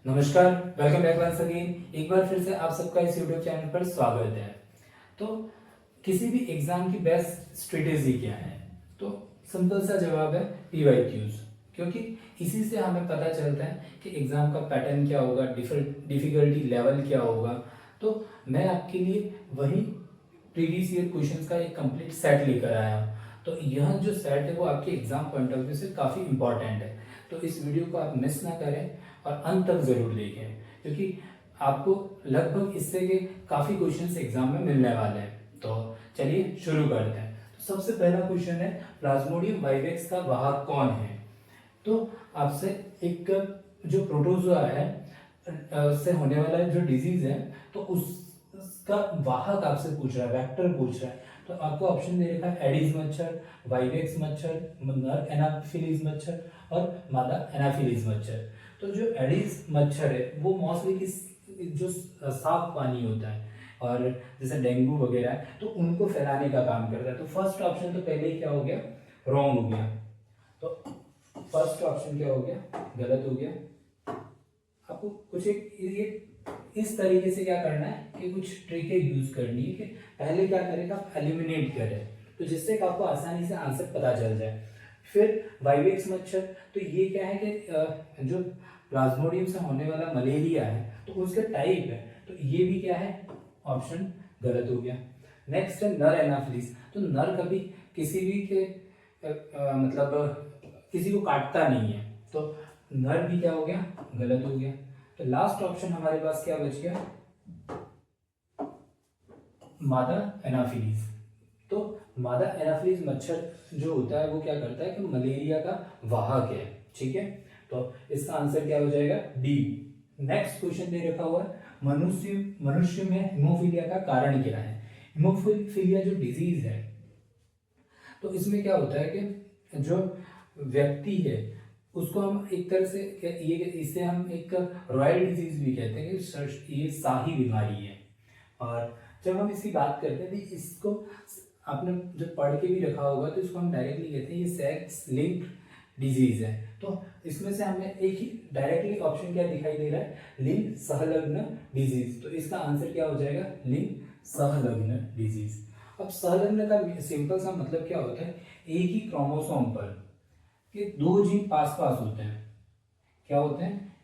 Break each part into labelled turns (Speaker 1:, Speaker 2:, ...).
Speaker 1: नमस्कार, welcome back once again. एक बार फिर से आप सबका इस यूट्यूब चैनल पर स्वागत है। तो किसी भी एग्जाम की बेस्ट स्ट्रेटेजी क्या है? तो सिंपल सा जवाब है PYQs, क्योंकि इसी से हमें पता चलता है कि एग्जाम का पैटर्न क्या होगा, डिफिकल्टी लेवल क्या होगा। तो मैं आपके लिए वही प्रीवियस ईयर क्वेश्चंस का एक कंप्लीट सेट लेकर आया हूँ। तो यह जो सेट है वो आपके एग्जाम पॉइंट ऑफ व्यू से काफ़ी इंपॉर्टेंट है। तो इस वीडियो को आप मिस ना करें और अंत तक जरूर देखें, क्योंकि आपको लगभग इससे के काफ़ी क्वेश्चंस एग्जाम में मिलने वाले हैं। तो चलिए शुरू करते हैं। तो सबसे पहला क्वेश्चन है, प्लाज्मोडियम वाइवेक्स का वाहक कौन है? तो आपसे एक जो प्रोटोजोआ है से होने वाला जो डिजीज है, तो उसका वाहक आपसे पूछ रहा है, वेक्टर पूछ रहा है। तो आपको ऑप्शन दे रखा है एडिस मच्छर, वाइवेक्स मच्छर, नर एनाफिलीज मच्छर और मादा एनाफिलीज मच्छर। तो जो एडिस मच्छर है वो मोस्टली किस जो साफ पानी होता है और जैसे डेंगू वगैरह है तो उनको फैलाने का काम करता है। तो फर्स्ट ऑप्शन तो पहले ही क्या हो गया, रॉन्ग हो गया। तो फर्स्ट ऑप्शन क्या हो गया, गलत हो गया। आपको कुछ एक ये इस तरीके से क्या करना है कि कुछ ट्रिकें यूज करनी है कि पहले क्या करेगा, आप एलिमिनेट करें, तो जिससे कि आपको आसानी से आंसर पता चल जाए। फिर वाइवेक्स मच्छर, तो ये क्या है कि जो प्लाज्मोडियम से होने वाला मलेरिया है तो उसका टाइप है, तो ये भी क्या है, ऑप्शन गलत हो गया। नेक्स्ट है नर एनाफिलीज। तो नर कभी किसी भी के मतलब किसी को काटता नहीं है, तो नर भी क्या हो गया, गलत हो गया। तो लास्ट ऑप्शन हमारे पास क्या बच गया, मादा एनाफिलीज। तो मादा एनाफिलीज मच्छर जो होता है वो क्या करता है कि मलेरिया का वाहक है। ठीक है, तो इसका आंसर क्या हो जाएगा, डी। नेक्स्ट क्वेश्चन दे रखा हुआ है, मनुष्य में हिमोफीलिया का कारण क्या है? हिमोफीलिया जो डिजीज है, तो इसमें क्या होता है कि जो व्यक्ति है उसको हम एक तरह से ये इसे हम एक रॉयल डिजीज भी कहते हैं कि ये शाही बीमारी है। और जब हम इसकी बात करते हैं तो इसको आपने जब पढ़ के भी रखा होगा तो इसको हम डायरेक्टली कहते हैं ये सेक्स लिंक्ड डिजीज है। तो इसमें से हमें एक ही डायरेक्टली ऑप्शन क्या दिखाई दे रहा है, लिंग सहलग्न डिजीज। तो इसका आंसर क्या हो जाएगा, लिंग सहलग्न डिजीज। अब सहलग्न का सिंपल सा मतलब क्या होता है, एक ही क्रोमोसोम पर के दो जीन पास पास होते हैं। क्या होते हैं,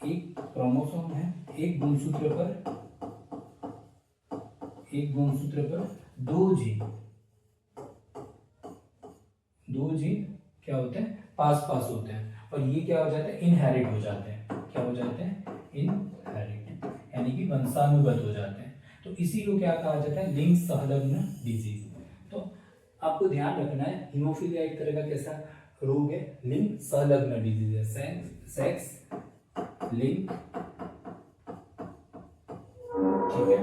Speaker 1: एक क्रोमोसोम है, एक गुणसूत्र पर दो जीन क्या होते हैं, पास पास होते हैं, और ये क्या हो जाते हैं, इनहेरिट हो जाते हैं। क्या हो जाते हैं, इनहेरिट, यानी कि वंशानुगत हो जाते हैं। तो इसी को क्या कहा जाता है, लिंग सहलग्न डिजीज। तो आपको ध्यान रखना है, हिमोफीलिया एक तरह का कैसा रोग है, लिंग सहलग्न डिजीज है, सेक्स लिंक, ठीक है,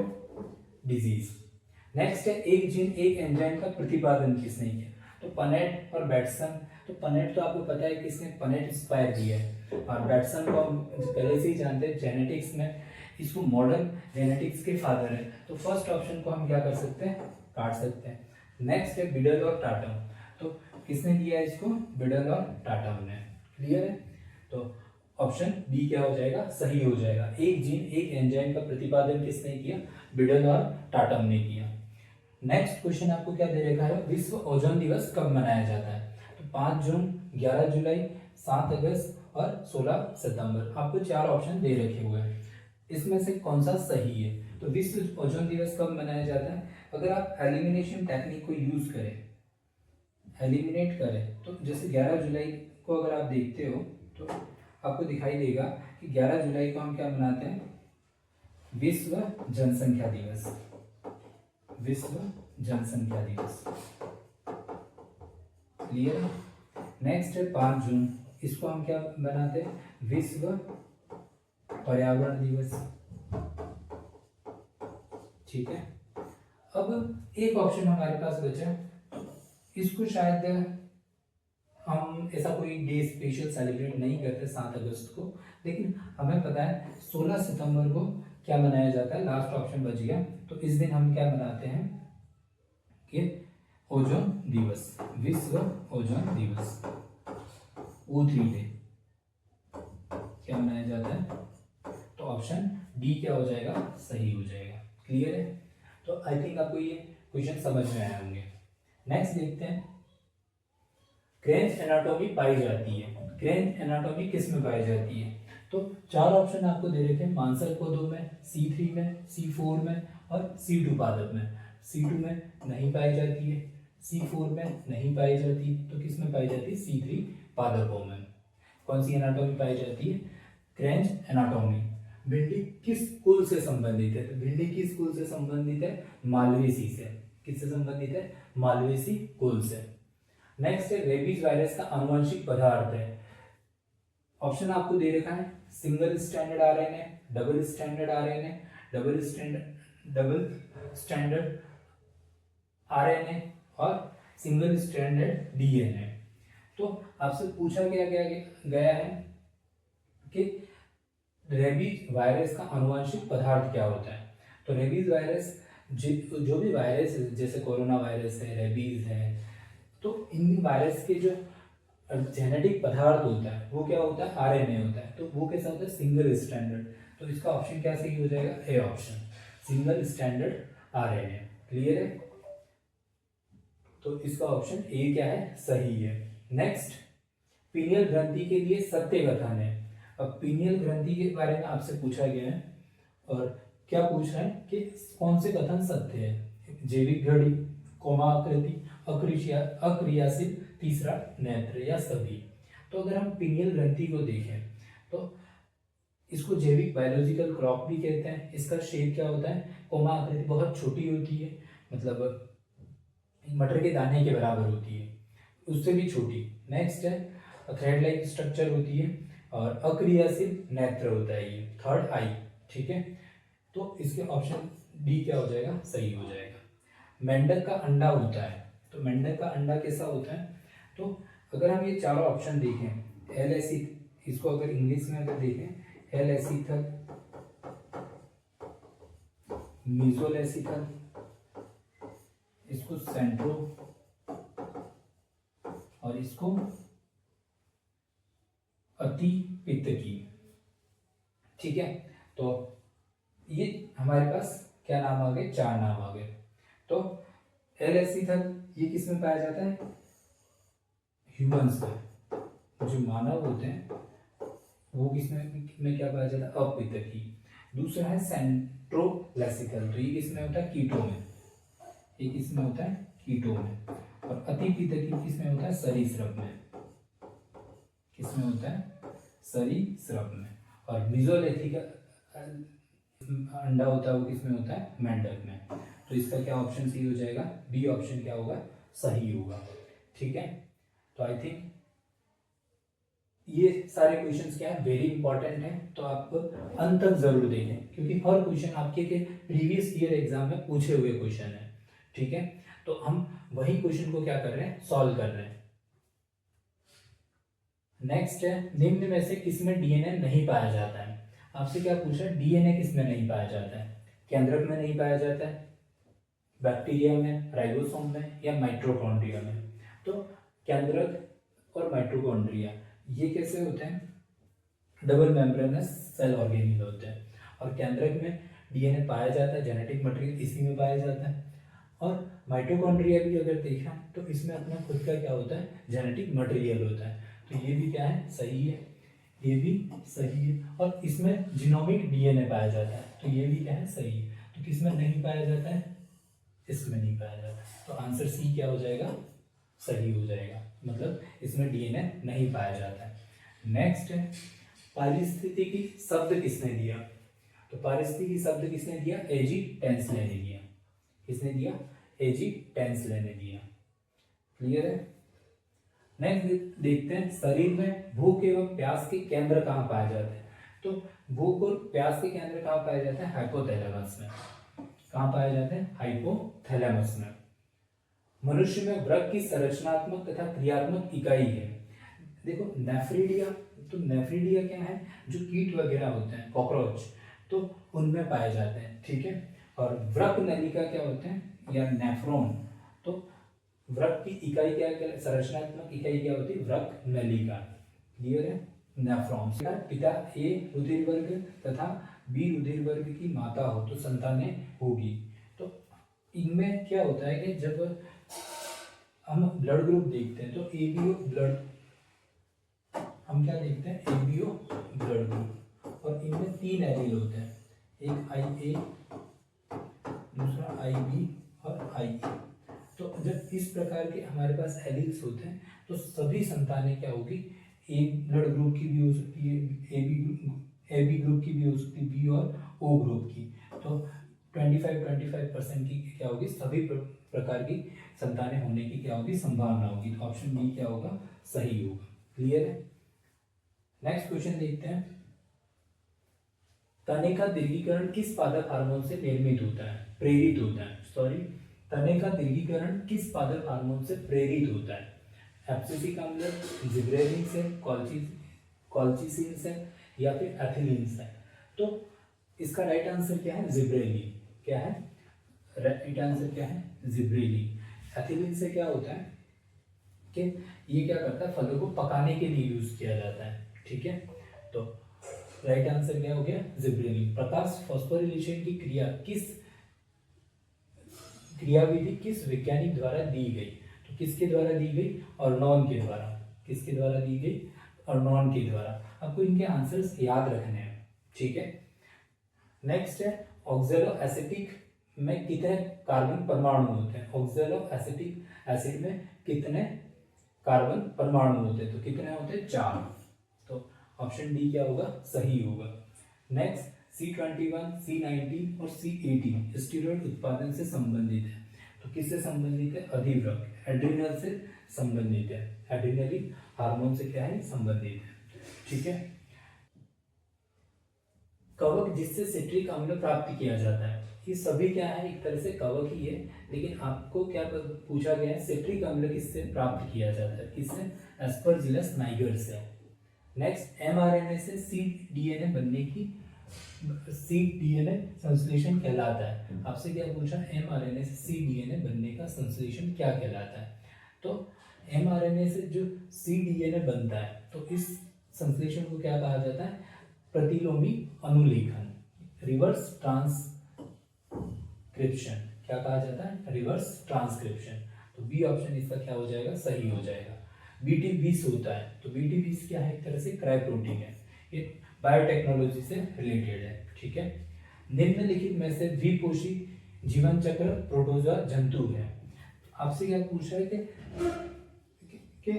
Speaker 1: डिजीज। नेक्स्ट है, एक जीन एक एंजाइम का प्रतिपादन किसने किया? तो पनेट और बैटसन। तो पनेट तो आपको पता है किसने पनेट इंस्पायर दिया है, और बैटसन को हम पहले से ही जानते हैं जेनेटिक्स में, इसको मॉडर्न जेनेटिक्स के फादर है। तो फर्स्ट ऑप्शन को हम क्या कर सकते हैं, काट सकते हैं। नेक्स्ट है बिडल और टाटम। तो किसने दिया है इसको, बिडल और टाटम ने। क्लियर है, तो ऑप्शन बी क्या हो जाएगा, सही हो जाएगा। एक जीन एक एंजाइम का प्रतिपादन किसने किया, बिडल और टाटम ने किया। नेक्स्ट क्वेश्चन आपको क्या दे रखा है, विश्व ओजोन दिवस कब मनाया जाता है? तो 5 जून, 11 जुलाई, 7 अगस्त और 16 सितंबर। आपको 4 ऑप्शन दे रखे हुए हैं, इसमें से कौन सा सही है? तो विश्व ओजोन दिवस कब मनाया जाता है? अगर आप एलिमिनेशन टेक्निक को यूज करें, एलिमिनेट करें, तो जैसे 11 जुलाई को अगर आप देखते हो तो आपको दिखाई देगा कि 11 जुलाई को हम क्या मनाते हैं, विश्व जनसंख्या दिवस। विश्व जनसंख्या दिवस, क्लियर है। नेक्स्ट है 5 जून, इसको हम क्या मनाते हैं, विश्व पर्यावरण दिवस। ठीक है, अब एक ऑप्शन हमारे पास बचा, इसको शायद हम ऐसा कोई डे स्पेशल सेलिब्रेट नहीं करते 7 अगस्त को, लेकिन हमें पता है 16 सितंबर को क्या मनाया जाता है, लास्ट ऑप्शन बच गया। तो इस दिन हम क्या मनाते हैं कि ओजोन दिवस, विश्व ओजोन दिवस, O3 डे क्या मनाया जाता है, ऑप्शन डी क्या हो जाएगा, सही हो जाएगा। क्लियर है? तो आई थिंक आपको ये क्वेश्चन समझ में आए होंगे। नेक्स्ट देखते हैं, क्रेंच एनाटॉमी पाई जाती है। क्रेंच एनाटॉमी किस में पाई जाती है? तो चार ऑप्शन आपको दे रखे हैं, मांसल पौधों में, C3 में, C4 में और C2 पादप में। C2 में नहीं पाई जाती है, C4 में नहीं पाई जाती, तो किस में पाई जाती है? C3 पादपों में। कौन सी एनाटॉमी पाई जाती है? क्रेंच एनाटॉमी। भिंडी किस कुल से संबंधित है? तो भिंडी किस कुल से संबंधित है? मालवेसी से। किससे संबंधित है? मालवेसी कुल से। नेक्स्ट है, रेबीज वायरस का आनुवंशिक पदार्थ है। ऑप्शन आपको दे रखा है, single standard RNA, double standard RNA, double standard RNA और सिंगल स्टैंडर्ड डीएनए। तो आपसे पूछा गया है कि रेबीज वायरस का आनुवंशिक पदार्थ क्या होता है। तो रेबीज वायरस जो भी वायरस है, जैसे कोरोना वायरस है, रेबीज है, तो इन वायरस के जो जेनेटिक पदार्थ होता है वो क्या होता है? आरएनए होता है। तो वो कैसा होता है? Single standard. तो इसका ऑप्शन क्या सही हो जाएगा? A option, single standard RNA. Clear है? तो इसका ऑप्शन ए क्या है? सही है। नेक्स्ट, पीनियल ग्रंथि के लिए सत्य कथन है। अब पीनियल ग्रंथि के बारे में आपसे पूछा गया है और क्या पूछ रहा है कि कौन से कथन सत्य है? जैविक घड़ी, कोमा आकृति, अक्रियाशील, तीसरा नेत्र, या सभी। तो अगर हम पीनियल ग्रंथि को देखें तो इसको जैविक बायोलॉजिकल क्लॉक भी कहते हैं। इसका शेप क्या होता है? कोमा आकृति, बहुत छोटी होती है, मतलब मटर के दाने के बराबर होती है, उससे भी छोटी। नेक्स्ट है, थ्रेड लाइक स्ट्रक्चर होती है और अक्रियाशील नेत्र होता है, ये थर्ड आई। ठीक है, तो इसके ऑप्शन डी क्या हो जाएगा? सही हो जाएगा। मेंढक का अंडा होता है। तो मेंढक का अंडा कैसा होता है? तो अगर हम ये चारों ऑप्शन देखें, एल इसको अगर इंग्लिश में अगर देखें, एल एसीथल, मीजोलेसिथल, इसको सेंट्रो और इसको अति पित्तकी। ठीक है, तो ये हमारे पास क्या नाम आ गए? चार नाम आ गए। तो एल एसीथल ये किस में पाया जाता है? ह्यूमंस में। जो मानव होते हैं वो किसमें क्या पाया जाता है? अपित्तकी। दूसरा है सेंट्रोलेसिकल, तो ये किसमें होता है? कीटों में। ये किसमें होता है? कीटों में। और अतिपित्तकी किसमें होता है? सरीसृप में। किसमें होता है? सरीसृप में। और मीजोलेथिकल अंडा होता है वो किसमें होता है? मेंढक में। तो इसका क्या ऑप्शन सही हो जाएगा? बी ऑप्शन क्या होगा? सही होगा। ठीक है, तो आई थिंक ये सारे क्वेश्चंस क्या है? वेरी इंपॉर्टेंट है, तो आप अंत तक जरूर देखें, क्योंकि हर क्वेश्चन आपके के प्रीवियस ईयर एग्जाम में पूछे हुए क्वेश्चन है। ठीक है, तो हम वही क्वेश्चन को क्या कर रहे हैं? सॉल्व कर रहे हैं। नेक्स्ट है, निम्न में से किसमें डीएनए नहीं पाया जाता है? आपसे क्या पूछा? डीएनए किसमें नहीं पाया जाता है? केंद्रक में नहीं पाया जाता है, बैक्टीरिया में, राइबोसोम में, या माइटोकॉन्ड्रिया में? तो केंद्रक और माइटोकॉन्ड्रिया ये कैसे होते हैं? डबल मेम्ब्रेनस सेल ऑर्गेनील होते हैं। और केंद्रक में डीएनए पाया जाता है, जेनेटिक मटेरियल इसी में पाया जाता है। और माइटोकॉन्ड्रिया भी अगर देखा तो इसमें अपना खुद का क्या होता है? जेनेटिक मटेरियल होता है। तो ये भी क्या है? सही है, ये भी सही है। और इसमें जीनोमिक डीएनए पाया जाता है, तो ये भी क्या है? सही है। तो किसमें नहीं पाया जाता है? इसमें नहीं पाया जाता। तो आंसर सी क्या हो जाएगा? सही हो जाएगा, मतलब इसमें डीएनए नहीं पाया जाता है। नेक्स्ट है, पारिस्थितिकी शब्द किसने दिया? तो पारिस्थितिकी शब्द किसने दिया? एजी टेंसले ने दिया। किसने दिया? एजी टेंसले ने दिया। क्लियर है? नेक्स्ट देखते हैं, शरीर में भूख एवं प्यास के केंद्र कहाँ पाए जाते हैं? तो भूख और प्यास के केंद्र कहाँ पाए जाते हैं? हाइपोथैलेमस में। कहाँ पाए जाते हैं? हाइपोथैलेमस में। मनुष्य में वृक्क की संरचनात्मक तथा क्रियात्मक इकाई है। देखो नेफ्रिडिया, तो नेफ्रिडिया क्या है? जो कीट वगैरह होते हैं, कॉकरोच, तो उनमें पाए जाते हैं। ठीक है, और वृक्क नलिका क्या होते हैं? या नेफ्रॉन। तो वृक्क की इकाई क्या, संरचनात्मक इकाई क्या होती है? वृक्क नलिका। क्लियर है? नेफ्रॉन्स। पिता ए रुधिर वर्ग तथा बी रुधिर वर्ग की माता हो तो संतानें होगी। तो इनमें क्या होता है कि जब हम ब्लड ग्रुप देखते हैं तो एबीओ ब्लड, हम क्या देखते हैं, एबीओ ब्लड ग्रुप, और इनमें 3 एलील होते हैं, एक आई ए, दूसरा आई बी और आई ए। तो जब इस प्रकार के हमारे पास एलील्स होते हैं तो सभी संतानें क्या होगी, ए ब्लड ग्रुप की भी हो सकती है, ए बी ग्रुप की भी हो सकती है, बी और ओ ग्रुप की। तो 25% की क्या होगी, सभी प्रकार की संतानें होने की क्या होगी, संभावना होगी। तो ऑप्शन बी क्या होगा, सही होगा। क्लियर है। नेक्स्ट क्वेश्चन देखते हैं। तने का दीर्घीकरण किस पादप हार्मोन से निर्मित होता है, प्रेरित होता है, सॉरी, तने का दीर्घीकरण किस पादप हार्मोन से प्रेरित होता है? एब्सिसिक अम्ल, जिब्रेलिन से, कॉल्चिसिन से, या फिर एथिलीन से? तो इसका राइट आंसर क्या है, जिब्रेलिन। क्या है राइट आंसर, क्या है, जिब्रेलिन। एथिलीन से क्या होता है कि ये क्या करता है, फलों को पकाने के लिए यूज किया जाता है। ठीक है, तो राइट आंसर क्या हो गया, जिब्रेलिन। प्रकाश फॉस्फोरिलेशन की क्रियाविधि किस वैज्ञानिक द्वारा दी गई? तो किसके द्वारा दी गई, अर्नोन के द्वारा। किसके द्वारा दी गई, अर्नोन के द्वारा। आपको इनके आंसर्स याद रखने हैं। ठीक है, नेक्स्ट है, ऑक्सैलो एसिटिक में कितने कार्बन परमाणु होते हैं? ऑक्सैलो एसिटिक एसिड में कितने कार्बन परमाणु होते हैं? तो कितने होते हैं, 4। तो ऑप्शन डी क्या होगा, सही होगा। नेक्स्ट, C21, C19 और C18 स्टीरॉयड उत्पादन से संबंधित है। तो किससे संबंधित है, अधिवृक्क, एड्रिनल से संबंधित है, एड्रिनलिक हार्मोन से क्या है, संबंधित है। ठीक है, कवक जिससे सिट्रिक अम्ल प्राप्त किया जाता है, ये सभी क्या है, एक तरह से कवक ही है, लेकिन आपको क्या पूछा गया है, सिट्रिक अम्ल किससे प्राप्त किया जाता है, किससे, एस्परजिलस नाइगर से। नेक्स्ट, एमआरएनए से cDNA बनने की, cDNA संश्लेषण कहलाता है। आपसे क्या पूछा, एमआरएनए से cDNA बनने का संश्लेषण क्या कहलाता है? तो एमआरएनए से जो cDNA बनता है तो इस संश्लेषण को क्या कहा जाता है, प्रतिलोमी अनुलेखन, रिवर्स ट्रांसक्रिप्शन। क्या कहा जाता है, रिवर्स ट्रांसक्रिप्शन। तो बी ऑप्शन इसका क्या हो जाएगा, सही हो जाएगा। BT20 होता है, तो BT20 क्या है, एक तरह से क्राई प्रोटीन है, ये बायोटेक्नोलॉजी से रिलेटेड है। ठीक है, निम्नलिखित में से द्विपोषी जीवन चक्र प्रोटोजोआ जंतु है। आपसे क्या पूछा है कि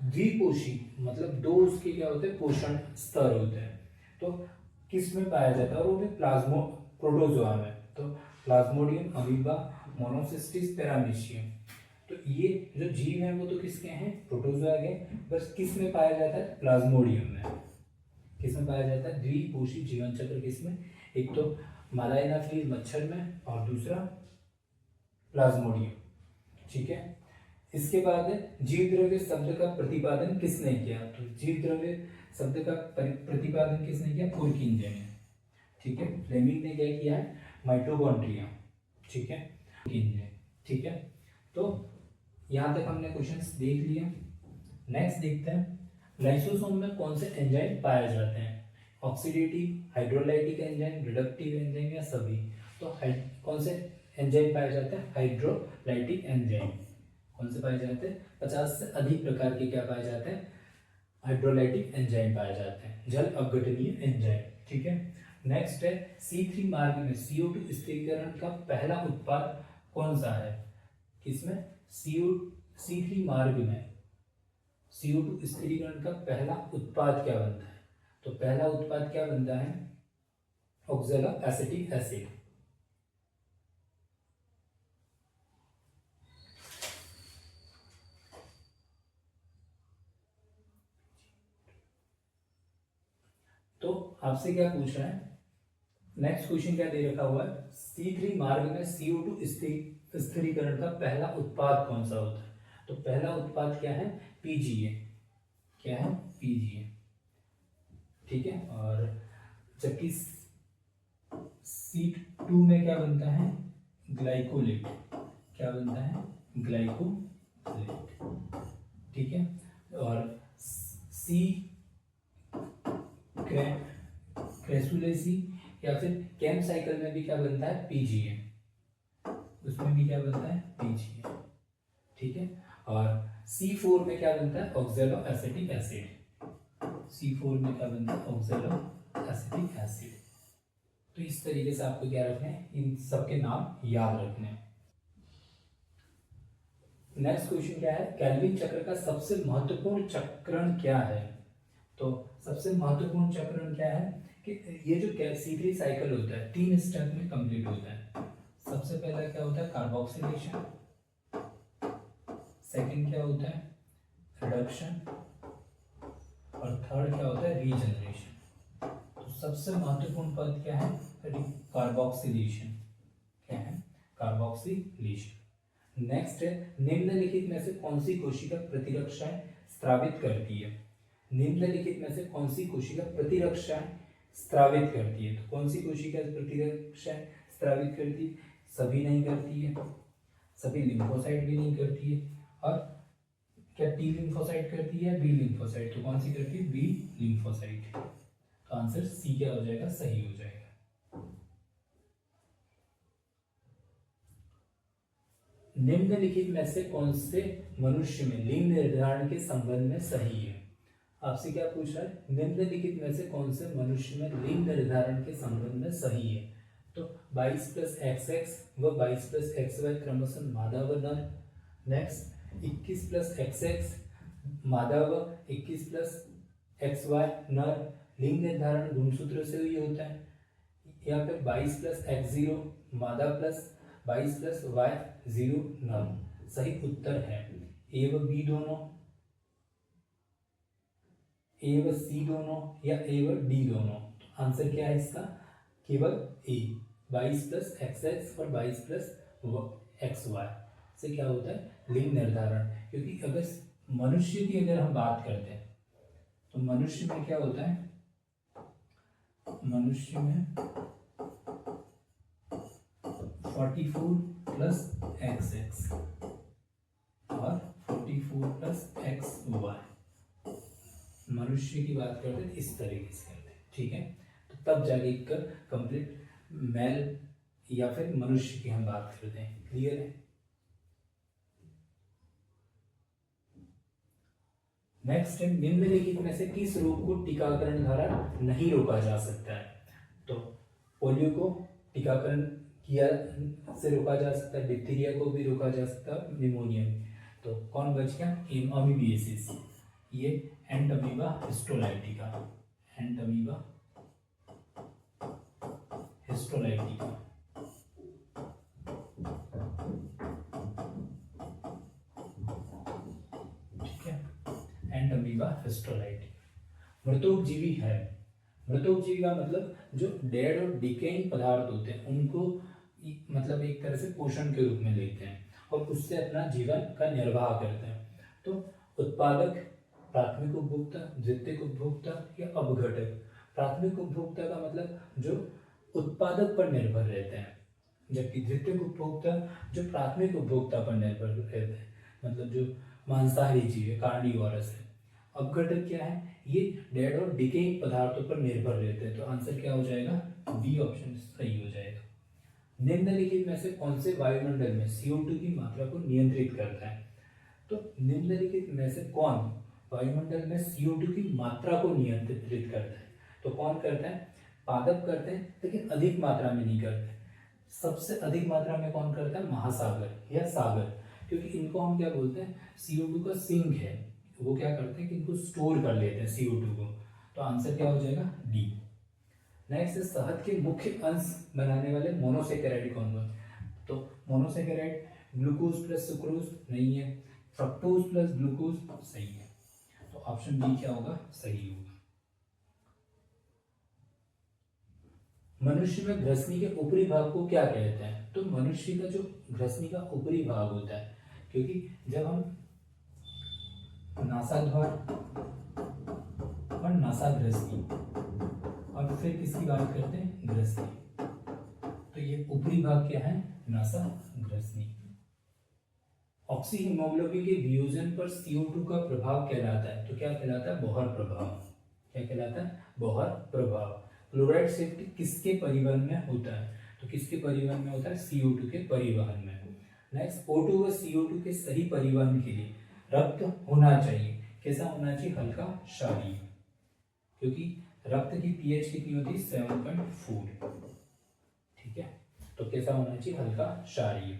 Speaker 1: द्विपोषी मतलब 2 उसके क्या होते हैं, पोषण स्तर होते हैं, तो किस में पाया जाता है, और वो भी प्रोटोजोआ में। तो प्लाज्मोडियम, अमीबा, मोनोसिस्टिस, पैरामीशियम। तो ये जो जीव हैं वो तो किसके हैं, प्रोटोजोआ के, बस किस में पाया जाता है, प्लाज्मोडियम में। किस में पाया जाता है, द्विपोषी जीवन चक्र किसमें, एक तो मालाइनाफिलीज मच्छर में और दूसरा प्लाज्मोडियम। ठीक है, इसके बाद जीव द्रव्य शब्द का प्रतिपादन किसने किया? तो जीव द्रव्य शब्द का प्रतिपादन किसने किया, पुरकिंजे ने। ठीक है, फ्लेमिंग ने क्या किया है, माइटोकॉन्ड्रिया। ठीक है, पुरकिंजे। ठीक है, तो यहाँ तक हमने क्वेश्चंस देख लिए। नेक्स्ट देखते हैं, लाइसोसोम में कौन से एंजाइम पाए जाते हैं? Oxidative, hydrolytic enzyme, reductive enzyme, या सभी? तो कौन से एंजाइम पाए जाते हैं, हाइड्रोलाइटिक एंजाइम। कौन से पाए जाते हैं, 50 से अधिक प्रकार के क्या पाए जाते हैं, हाइड्रोलाइटिक एंजाइम पाए जाते हैं, जल अपघटनीय एंजाइम। ठीक है, नेक्स्ट है, C3 मार्ग में CO2 स्थिरीकरण का पहला उत्पाद कौन सा है? किसमें, C3 मार्ग में CO2 स्थिरीकरण का पहला उत्पाद क्या बनता है? तो पहला उत्पाद क्या बनता है, ऑक्सैलो एसिटिक एसिड। तो आपसे क्या पूछ रहा है, नेक्स्ट क्वेश्चन क्या दे रखा हुआ है, C3 मार्ग में CO2 स्थिरीकरण का पहला उत्पाद कौन सा होता है? तो पहला उत्पाद क्या है, PGA। क्या है, PGA। ठीक है, और जबकि C2 में क्या बनता है, ग्लाइकोलेट। क्या बनता है, ग्लाइकोलेट। ठीक है, और क्रेसुलेसी, या फिर कैम साइकिल में भी क्या बनता है, पीजीए, उसमें भी क्या बनता है, पीजीए, ठीक है। और C4 में क्या बनता है, ऑक्सैलो एसिटिक एसिड, C4 में क्या बनता है, ऑक्सैलो एसिटिक एसिड। तो इस तरीके से आपको क्या रखने हैं, इन सबके नाम याद रखने हैं। नेक्स्ट क्वेश्चन क्या है, केल्विन चक्र का सबसे महत्वपूर्ण चक्रण क्या है। तो सबसे महत्वपूर्ण चक्रण क्या है कि ये जो C3 साइकिल होता है 3 स्टेप में कंप्लीट होता है। सबसे पहला क्या होता है, कार्बोक्सिलेशन, सेकंड क्या होता है, रिडक्शन, और थर्ड क्या होता है, रीजनरेशन। तो सबसे महत्वपूर्ण पद क्या है, कार्बोक्सिलेशन, क्या है, कार्बोक्सिलेशन। नेक्स्ट है, निम्नलिखित में से कौन सी कोशिका प्रतिरक्षाएं स्रावित करती है। निम्नलिखित में से कौन सी कोशिका प्रतिरक्षाएं स्रावित करती है। तो कौन सी कोशिका प्रतिरक्षाएं स्रावित करती है, सभी नहीं करती है, सभी लिम्फोसाइट भी नहीं करती है, और क्या टी लिम्फोसाइट करती है, बी लिम्फोसाइट। तो कौन सी करती है, बी लिम्फोसाइट। तो आंसर सी क्या हो जाएगा, सही हो जाएगा। निम्नलिखित में से कौन से मनुष्य में लिंग निर्धारण के संबंध में सही है। आपसे क्या पूछ रहा है, निम्नलिखित में से कौन से मनुष्य में लिंग निर्धारण के संबंध में सही है। तो 22 + XX व 22 + XY क्रमशः मादा व नर। नेक्स्ट 21 + XX मादा व 21 + XY नर, लिंग निर्धारण गुणसूत्र से ही होता है। या फिर 22 + X0 मादा प्लस 22 + Y0 नर। सही उत्तर है ए व बी दोनों, ए व सी दोनों, या ए व डी दोनों। तो आंसर क्या है इसका, केवल ए, 22 + XX और 22 + XY से क्या होता है, लिंग निर्धारण। क्योंकि अगर मनुष्य की अगर हम बात करते हैं तो मनुष्य में क्या होता है, मनुष्य में 44 + XX और 44 + XY। मनुष्य की बात करते हैं इस तरीके से करते हैं, ठीक है। तो तब जाके एक कंप्लीट मेल या फिर मनुष्य की हम बात करते हैं, क्लियर है। नेक्स्ट है, निम्नलिखित में से किस रोग को टीकाकरण द्वारा नहीं रोका जा सकता है। तो पोलियो को टीकाकरण किया से रोका जा सकता है, डिप्थीरिया को भी रोका जा सकता है, निमोनिया। तो कौन बच गया, अमीबियासिस, ये एंटमीबा हिस्टोलाइटिका, एंटमीबा हिस्टोलाइटिका। ठीक है, एंटमीबा हिस्टोलाइटिका मृतोपजीवी है। मृतोपजीवी का मतलब जो डेड और डिकेइंग पदार्थ होते हैं उनको मतलब एक तरह से पोषण के रूप में लेते हैं और उससे अपना जीवन का निर्वाह करते हैं। तो उत्पादक, प्राथमिक उपभोक्ता, द्वितीयक उपभोक्ता या अपघटक। प्राथमिक उपभोक्ता का मतलब जो उत्पादक पर निर्भर रहते हैं, जबकि द्वितीयक उपभोक्ता जो प्राथमिक उपभोक्ता पर निर्भर रहते हैं, मतलब जो मांसाहारी जीव है, कार्निवोरस है। अपघटक क्या है, ये डेड और डिकेइंग पदार्थों पर निर्भर रहते हैं। तो आंसर क्या हो जाएगा, बी ऑप्शन सही हो जाएगा। निम्नलिखित में से कौन से वायुमंडल में CO2 की मात्रा को नियंत्रित करता है। तो निम्नलिखित में से कौन वायुमंडल में CO2 की मात्रा को नियंत्रित करता है। तो कौन करता है, पादप करते हैं, लेकिन अधिक मात्रा में नहीं करते। सबसे अधिक मात्रा में कौन करता है, महासागर या सागर, क्योंकि इनको हम क्या बोलते हैं, CO2 का सिंक है। वो क्या करते हैं कि इनको स्टोर कर लेते हैं CO2 को। तो आंसर क्या हो जाएगा, डी। नेक्स्ट, शहद के मुख्य अंश बनाने वाले मोनोसेकेराइड कौन कौन। तो मोनोसेकेराइड ग्लूकोज प्लस सुक्रोज नहीं है, फ्रक्टोज प्लस ग्लूकोज सही है। तो ऑप्शन बी क्या होगा, सही होगा। मनुष्य में ग्रसनी के ऊपरी भाग को क्या कहते हैं। तो मनुष्य का जो ग्रसनी का ऊपरी भाग होता है, क्योंकि जब हम नासाद्वार और नासाग्रसनी और फिर किसकी बात करते हैं, ग्रसनी, तो ये ऊपरी भाग क्या है, नासाग्रसनी। ऑक्सीहीमोग्लोबिन के वियोजन पर CO2 का प्रभाव कहलाता है। तो क्या कहलाता है, बोहर प्रभाव। क्या कहलाता है, बोहर प्रभाव। क्लोराइड सेफ्टी किसके परिवहन में होता है, तो किसके परिवहन में होता है, CO2 के परिवहन में। नेक्स्ट, O2 व CO2 के सही परिवहन के लिए रक्त होना चाहिए। कैसा होना चाहिए, हल्का क्षारीय, क्योंकि रक्त की पीएच कितनी होती है, 7.4। ठीक है, तो कैसा होना चाहिए, हल्का क्षारीय।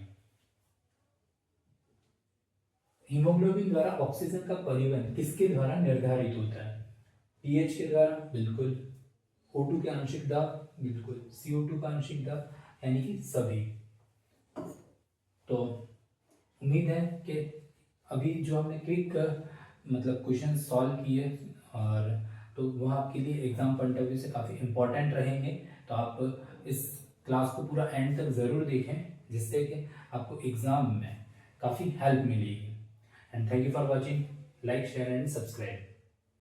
Speaker 1: हीमोग्लोबिन द्वारा ऑक्सीजन का परिवहन किसके द्वारा निर्धारित होता है, पीएच के द्वारा, बिल्कुल। O2 के आंशिक दाब, बिल्कुल। CO2 का आंशिक दाब, यानी कि सभी। तो उम्मीद है कि अभी जो हमने क्विक मतलब क्वेश्चन सॉल्व किए, और तो वो आपके लिए एग्जाम पॉइंट ऑफ व्यू से काफ़ी इंपॉर्टेंट रहेंगे। तो आप इस क्लास को पूरा एंड तक ज़रूर देखें, जिससे कि आपको एग्जाम में काफ़ी हेल्प मिलेगी। And thank you for watching, like share and subscribe.